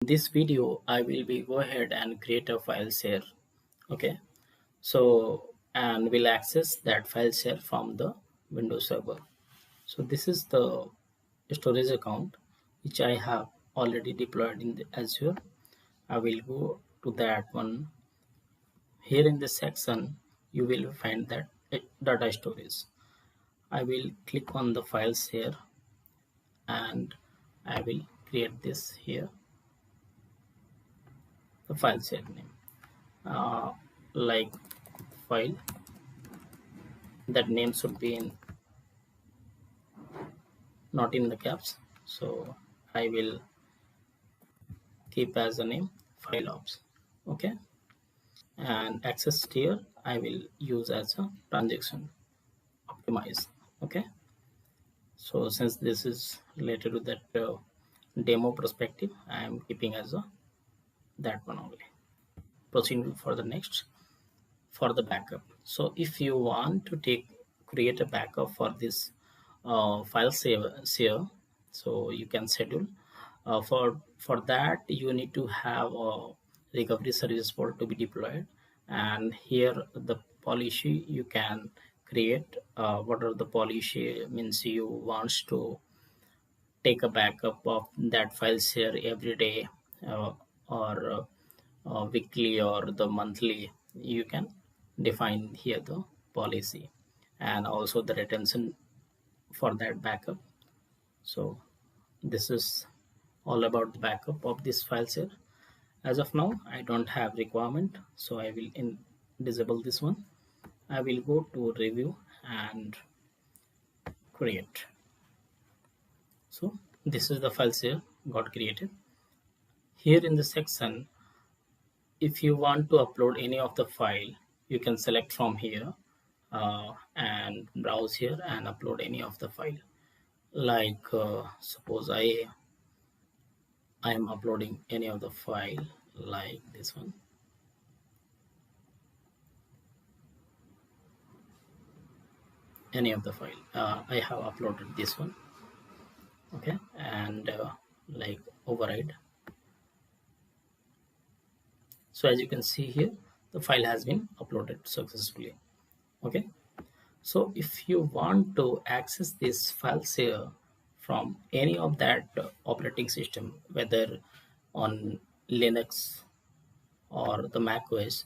In this video I will be go ahead and create a file share. Okay, so and we'll access that file share from the Windows server. So this is the storage account which I have already deployed in the Azure. I will go to that one. Here in this section you will find that data storage. I will click on the files here and I will create this here, the file share name, like file. That name should be in not in the caps, so I will keep as a name file ops. Okay, and access tier I will use as a transaction optimize. Okay, so since this is related to that demo perspective, I am keeping as a that one only. Proceeding for the next, for the backup. So if you want to create a backup for this file share, so you can schedule for that you need to have a recovery service port to be deployed, and here the policy you can create. What are the policy means you wants to take a backup of that file share every day, or weekly or the monthly. You can define here the policy and also the retention for that backup. So this is all about the backup of this file share. As of now I don't have requirement, so I will disable this one. I will go to review and create. So this is the file share got created. Here in the section, if you want to upload any of the file, you can select from here and browse here and upload any of the file. Like suppose I am uploading any of the file like this one. Any of the file I have uploaded this one. Okay, and like override. So as you can see here, the file has been uploaded successfully. Okay, so if you want to access this file share from any of that operating system, whether on Linux or the Mac OS,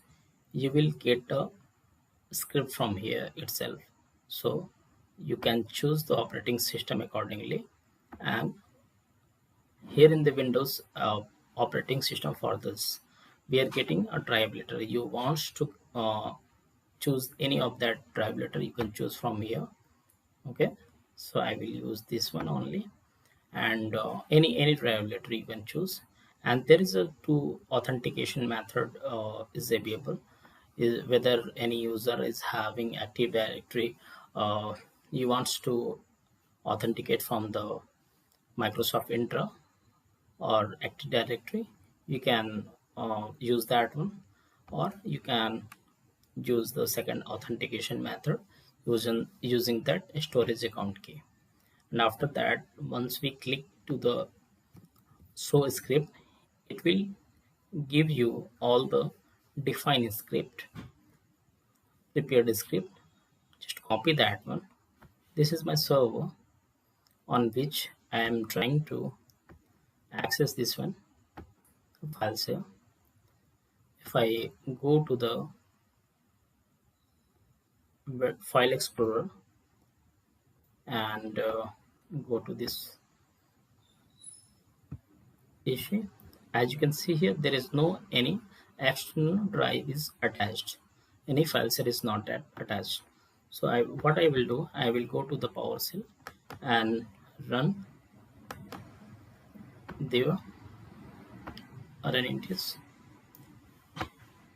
you will get a script from here itself. So you can choose the operating system accordingly, and here in the Windows operating system, for this we are getting a drive letter. You want to choose any of that drive letter, you can choose from here. Okay, so I will use this one only, and any drive letter you can choose. And there is a two authentication method is available, is whether any user is having Active Directory, you wants to authenticate from the Microsoft Intra or Active Directory, you can use that one, or you can use the second authentication method using that storage account key. And after that, once we click to the show script, it will give you all the define script, prepared script. Just copy that one. This is my server on which I am trying to access this one file share. If I go to the file explorer and go to this issue, as you can see here, there is no any external drive is attached, any file share is not attached. So what I will do, I will go to the PowerShell and run there run intis,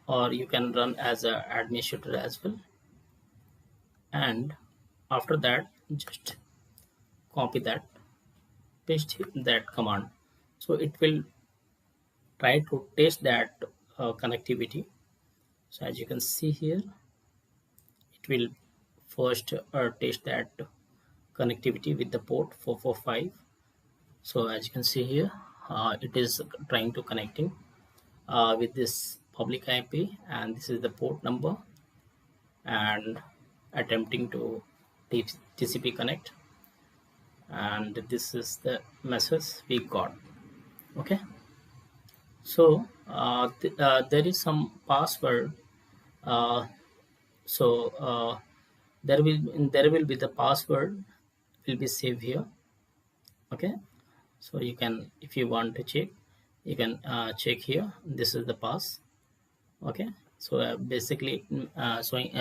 or you can run as a administrator as well. And after that, just copy that, paste that command. So it will try to test that connectivity. So as you can see here, it will first test that connectivity with the port 445. So as you can see here, it is trying to connecting with this public IP, and this is the port number, and attempting to TCP connect, and this is the message we got. Okay, so there is some password. uh, so there will be the password will be saved here. Okay, so you can, if you want to check, you can check here. This is the pass. Okay, so basically showing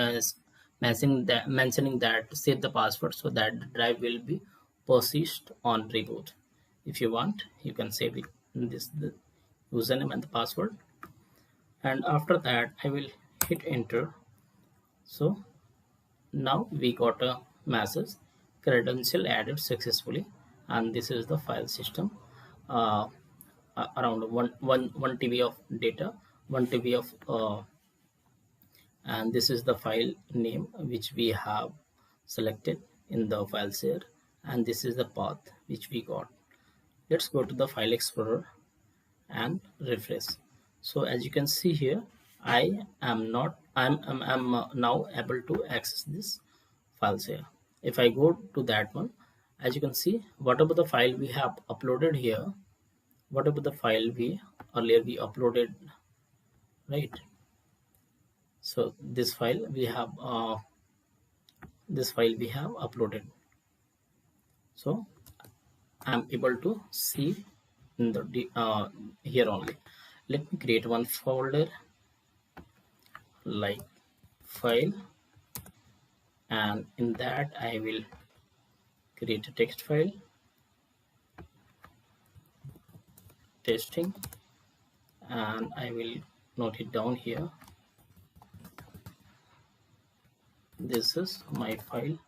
mentioning that save the password, so that the drive will be persist on reboot. If you want, you can save it in this, the username and the password, and after that I will hit enter. So now we got a message, credential added successfully, and this is the file system. uh, Around 1 TB of data, 1 TB of and this is the file name which we have selected in the file share, and this is the path which we got. Let's go to the file explorer and refresh. So as you can see here, I'm now able to access this file share. If I go to that one, as you can see, whatever the file we have uploaded here, whatever the file we earlier we uploaded, right? So this file we have uploaded. So I'm able to see in the here only. Let me create one folder like file, and in that I will create a text file, testing, and I will note it down here. This is my file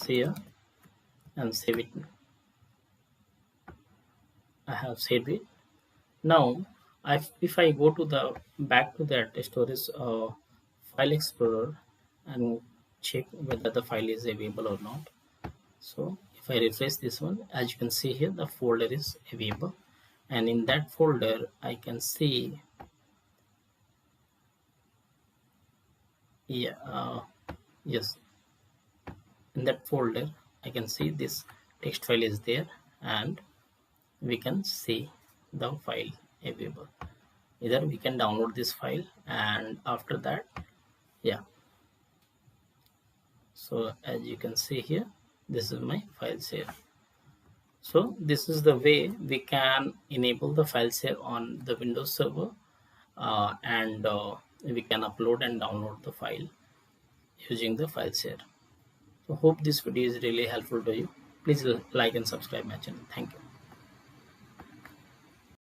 share, and save it. I have saved it. Now if I go to the back to that storage file explorer and check whether the file is available or not. So if I refresh this one, as you can see here, the folder is available, and in that folder I can see, yeah, yes, in that folder I can see this text file is there, and we can see the file available. Either we can download this file, and after that, yeah, so as you can see here, this is my file share. So this is the way we can enable the file share on the Windows server, and we can upload and download the file using the file share. So hope this video is really helpful to you. Please like and subscribe my channel. Thank you.